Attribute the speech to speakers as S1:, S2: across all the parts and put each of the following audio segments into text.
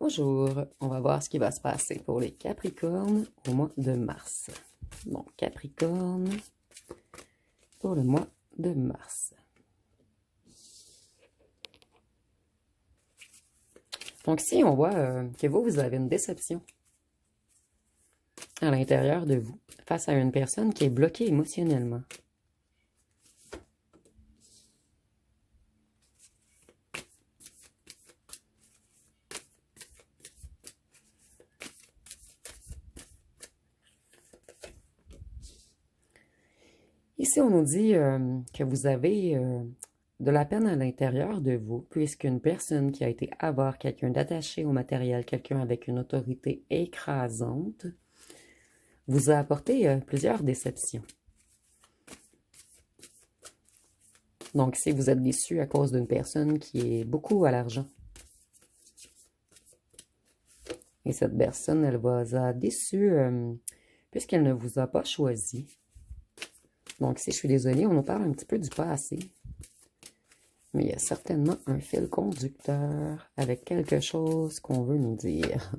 S1: Bonjour, on va voir ce qui va se passer pour les Capricornes au mois de mars. Donc, Capricorne pour le mois de mars. Donc ici, on voit que vous avez une déception à l'intérieur de vous face à une personne qui est bloquée émotionnellement. Ici, on nous dit que vous avez de la peine à l'intérieur de vous, puisqu'une personne qui a été avare, quelqu'un d'attaché au matériel, quelqu'un avec une autorité écrasante, vous a apporté plusieurs déceptions. Donc, si vous êtes déçu à cause d'une personne qui est beaucoup à l'argent, et cette personne, elle vous a déçu puisqu'elle ne vous a pas choisi. Donc, si je suis désolée, on nous parle un petit peu du passé. Mais il y a certainement un fil conducteur avec quelque chose qu'on veut nous dire.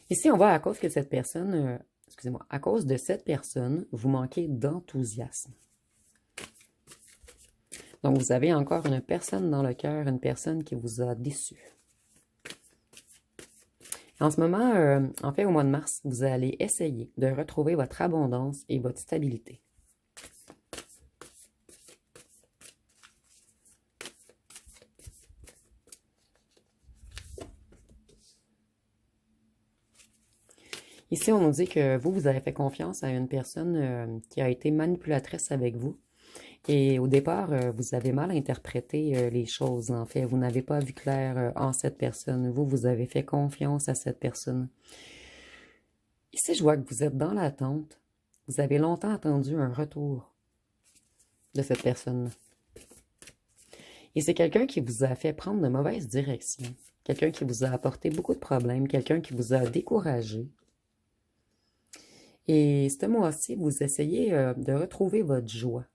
S1: Ici, on voit à cause que cette personne, excusez-moi, à cause de cette personne, vous manquez d'enthousiasme. Donc, vous avez encore une personne dans le cœur, une personne qui vous a déçu. En ce moment, en fait, au mois de mars, vous allez essayer de retrouver votre abondance et votre stabilité. Ici, on nous dit que vous avez fait confiance à une personne qui a été manipulatrice avec vous. Et au départ, vous avez mal interprété les choses, en fait. Vous n'avez pas vu clair en cette personne. Vous avez fait confiance à cette personne. Ici, je vois que vous êtes dans l'attente. Vous avez longtemps attendu un retour de cette personne. Et c'est quelqu'un qui vous a fait prendre de mauvaises directions. Quelqu'un qui vous a apporté beaucoup de problèmes. Quelqu'un qui vous a découragé. Et ce mois-ci, vous essayez de retrouver votre joie.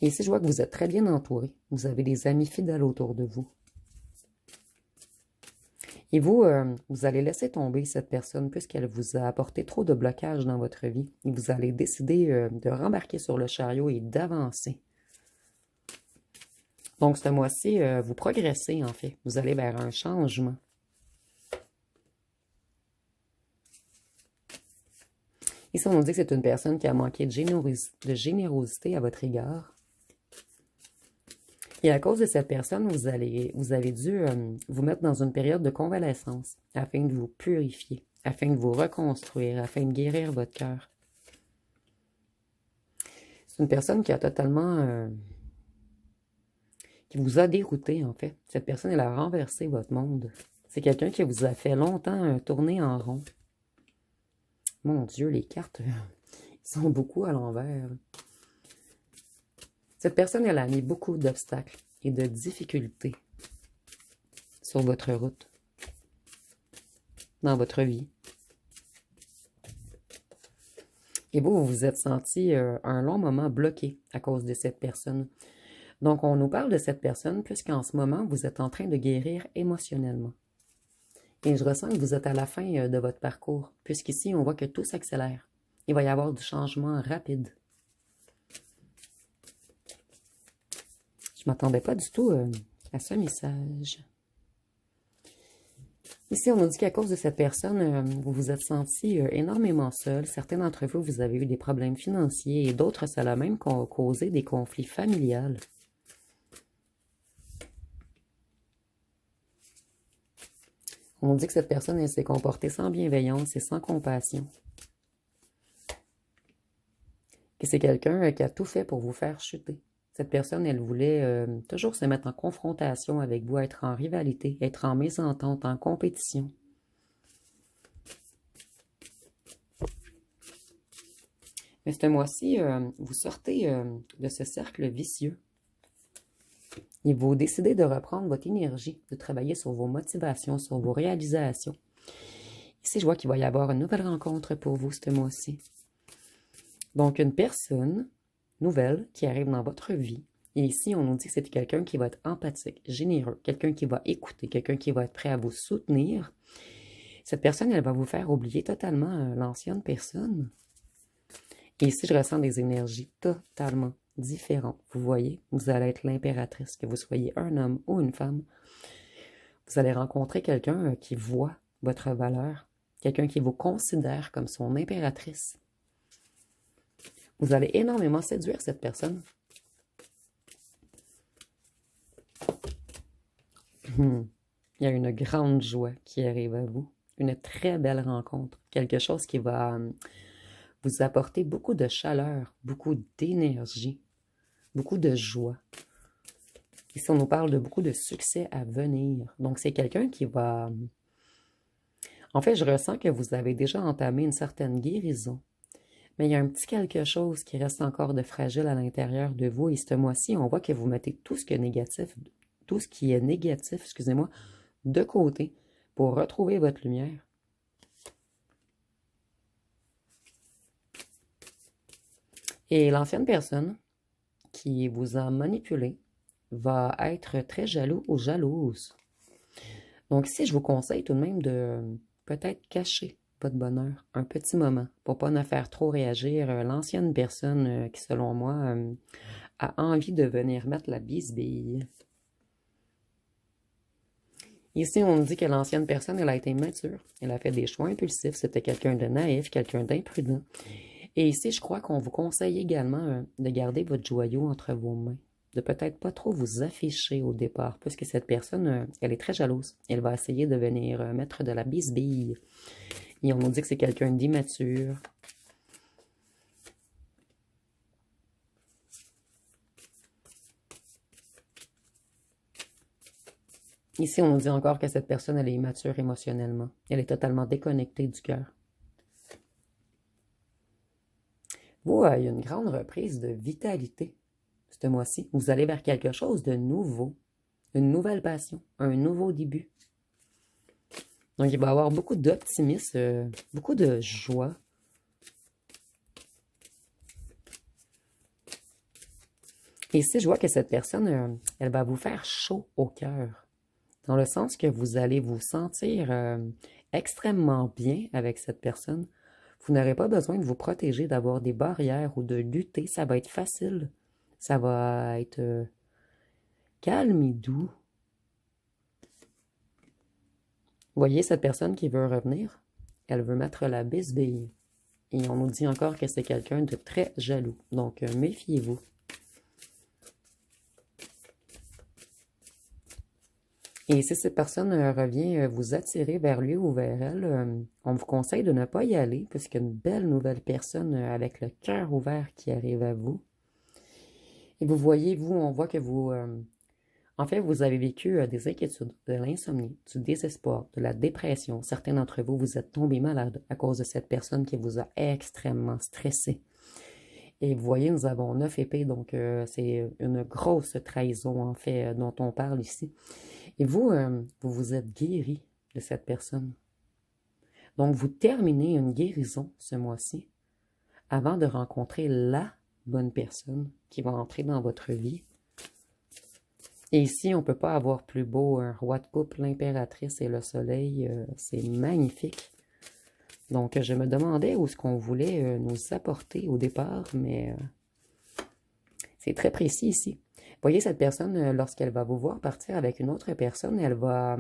S1: Et ici, je vois que vous êtes très bien entouré. Vous avez des amis fidèles autour de vous. Et vous allez laisser tomber cette personne puisqu'elle vous a apporté trop de blocages dans votre vie. Et vous allez décider de rembarquer sur le chariot et d'avancer. Donc, ce mois-ci, vous progressez, en fait. Vous allez vers un changement. Ici, on nous dit que c'est une personne qui a manqué de générosité à votre égard. Et à cause de cette personne, vous avez dû vous mettre dans une période de convalescence afin de vous purifier, afin de vous reconstruire, afin de guérir votre cœur. C'est une personne qui a totalement... qui vous a dérouté, en fait. Cette personne, elle a renversé votre monde. C'est quelqu'un qui vous a fait longtemps tourner en rond. Mon Dieu, les cartes, ils sont beaucoup à l'envers. Cette personne, elle a mis beaucoup d'obstacles et de difficultés sur votre route, dans votre vie. Et vous vous êtes senti un long moment bloqué à cause de cette personne. Donc, on nous parle de cette personne puisqu'en ce moment, vous êtes en train de guérir émotionnellement. Et je ressens que vous êtes à la fin de votre parcours, puisqu'ici, on voit que tout s'accélère. Il va y avoir du changement rapide. Je ne m'attendais pas du tout à ce message. Ici, on nous dit qu'à cause de cette personne, vous vous êtes senti énormément seul. Certains d'entre vous, vous avez eu des problèmes financiers et d'autres, ça a même causé des conflits familiaux. On dit que cette personne, elle s'est comportée sans bienveillance et sans compassion. Et c'est quelqu'un qui a tout fait pour vous faire chuter. Cette personne, elle voulait toujours se mettre en confrontation avec vous, être en rivalité, être en mésentente, en compétition. Mais ce mois-ci, vous sortez de ce cercle vicieux. Et vous décidez de reprendre votre énergie, de travailler sur vos motivations, sur vos réalisations. Ici, je vois qu'il va y avoir une nouvelle rencontre pour vous ce mois-ci. Donc, une personne nouvelle qui arrive dans votre vie, et ici, on nous dit que c'est quelqu'un qui va être empathique, généreux, quelqu'un qui va écouter, quelqu'un qui va être prêt à vous soutenir. Cette personne, elle va vous faire oublier totalement l'ancienne personne. Et ici, je ressens des énergies totalement différentes. Vous voyez, vous allez être l'impératrice, que vous soyez un homme ou une femme. Vous allez rencontrer quelqu'un qui voit votre valeur, quelqu'un qui vous considère comme son impératrice. Vous allez énormément séduire cette personne. Il y a une grande joie qui arrive à vous. Une très belle rencontre. Quelque chose qui va vous apporter beaucoup de chaleur, beaucoup d'énergie, beaucoup de joie. Ici, on nous parle de beaucoup de succès à venir. Donc, c'est quelqu'un qui va... En fait, je ressens que vous avez déjà entamé une certaine guérison. Mais il y a un petit quelque chose qui reste encore de fragile à l'intérieur de vous. Et ce mois-ci, on voit que vous mettez tout ce qui est négatif, excusez-moi, de côté pour retrouver votre lumière. Et l'ancienne personne qui vous a manipulé va être très jaloux ou jalouse. Donc ici, je vous conseille tout de même de peut-être cacher votre bonheur un petit moment pour pas ne faire trop réagir l'ancienne personne qui, selon moi, a envie de venir mettre la bisbille. Ici, on nous dit que l'ancienne personne, elle a été mature. Elle a fait des choix impulsifs. C'était quelqu'un de naïf, quelqu'un d'imprudent. Et ici, je crois qu'on vous conseille également de garder votre joyau entre vos mains. De peut-être pas trop vous afficher au départ, puisque cette personne, elle est très jalouse. Elle va essayer de venir mettre de la bisbille. Et on nous dit que c'est quelqu'un d'immature. Ici, on nous dit encore que cette personne, elle est immature émotionnellement. Elle est totalement déconnectée du cœur. Vous, il y a une grande reprise de vitalité ce mois-ci. Vous allez vers quelque chose de nouveau, une nouvelle passion, un nouveau début. Donc, il va y avoir beaucoup d'optimisme, beaucoup de joie. Et ici, je vois que cette personne, elle va vous faire chaud au cœur, dans le sens que vous allez vous sentir extrêmement bien avec cette personne. Vous n'aurez pas besoin de vous protéger, d'avoir des barrières ou de lutter. Ça va être facile. Ça va être calme et doux. Vous voyez cette personne qui veut revenir? Elle veut mettre la bisbille. Et on nous dit encore que c'est quelqu'un de très jaloux. Donc, méfiez-vous. Et si cette personne revient vous attirer vers lui ou vers elle, on vous conseille de ne pas y aller, puisqu'il y a une belle nouvelle personne avec le cœur ouvert qui arrive à vous. Et vous voyez, vous, on voit que vous... en fait, vous avez vécu des inquiétudes, de l'insomnie, du désespoir, de la dépression. Certains d'entre vous, vous êtes tombés malades à cause de cette personne qui vous a extrêmement stressé. Et vous voyez, nous avons 9 épées, donc c'est une grosse trahison, en fait, dont on parle ici. Et vous, vous vous êtes guéri de cette personne. Donc, vous terminez une guérison ce mois-ci avant de rencontrer la bonne personne qui va entrer dans votre vie. Et ici, on ne peut pas avoir plus beau, un roi de coupe, l'impératrice et le soleil. C'est magnifique. Donc, je me demandais où est-ce qu'on voulait nous apporter au départ, mais c'est très précis ici. Vous voyez, cette personne, lorsqu'elle va vous voir partir avec une autre personne, elle va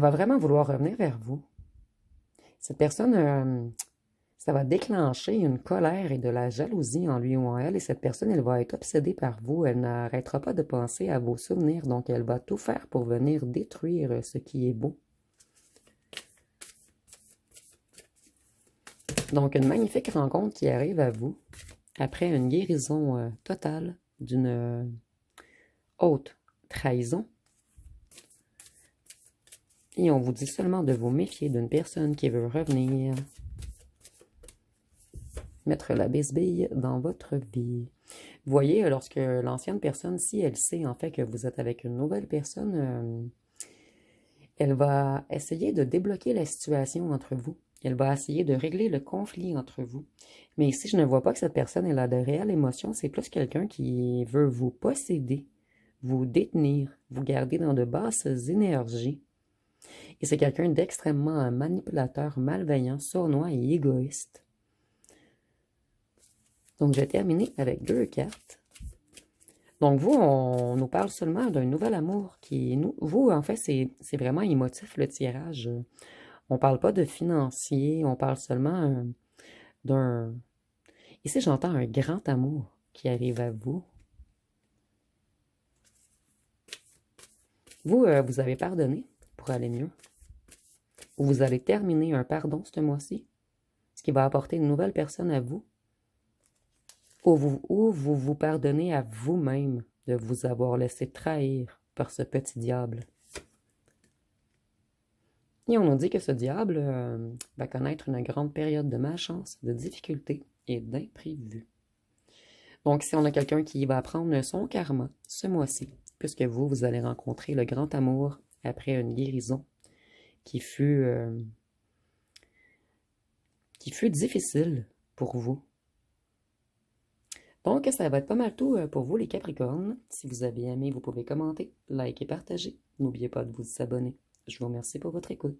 S1: vraiment vouloir revenir vers vous. Cette personne, ça va déclencher une colère et de la jalousie en lui ou en elle, et cette personne, elle va être obsédée par vous. Elle n'arrêtera pas de penser à vos souvenirs, donc elle va tout faire pour venir détruire ce qui est beau. Donc, une magnifique rencontre qui arrive à vous après une guérison totale d'une haute trahison. Et on vous dit seulement de vous méfier d'une personne qui veut revenir mettre la bisbille dans votre vie. Vous voyez, lorsque l'ancienne personne, si elle sait en fait que vous êtes avec une nouvelle personne, elle va essayer de débloquer la situation entre vous. Elle va essayer de régler le conflit entre vous. Mais ici, je ne vois pas que cette personne elle a de réelles émotions. C'est plus quelqu'un qui veut vous posséder, vous détenir, vous garder dans de basses énergies. Et c'est quelqu'un d'extrêmement manipulateur, malveillant, sournois et égoïste. Donc, je vais terminer avec 2 cartes. Donc, vous, on nous parle seulement d'un nouvel amour qui, nous, vous, en fait, c'est vraiment émotif, le tirage. On parle pas de financier, on parle seulement d'un... Ici, j'entends un grand amour qui arrive à vous. Vous, vous avez pardonné pour aller mieux. Ou vous allez terminer un pardon ce mois-ci, ce qui va apporter une nouvelle personne à vous. Ou vous vous pardonnez à vous-même de vous avoir laissé trahir par ce petit diable. Et on nous dit que ce diable va connaître une grande période de malchance, de difficultés et d'imprévus. Donc, si on a quelqu'un qui va prendre son karma ce mois-ci, puisque vous, vous allez rencontrer le grand amour après une guérison qui fut difficile pour vous. Donc, ça va être pas mal tout pour vous, les Capricornes. Si vous avez aimé, vous pouvez commenter, liker et partager. N'oubliez pas de vous abonner. Je vous remercie pour votre écoute.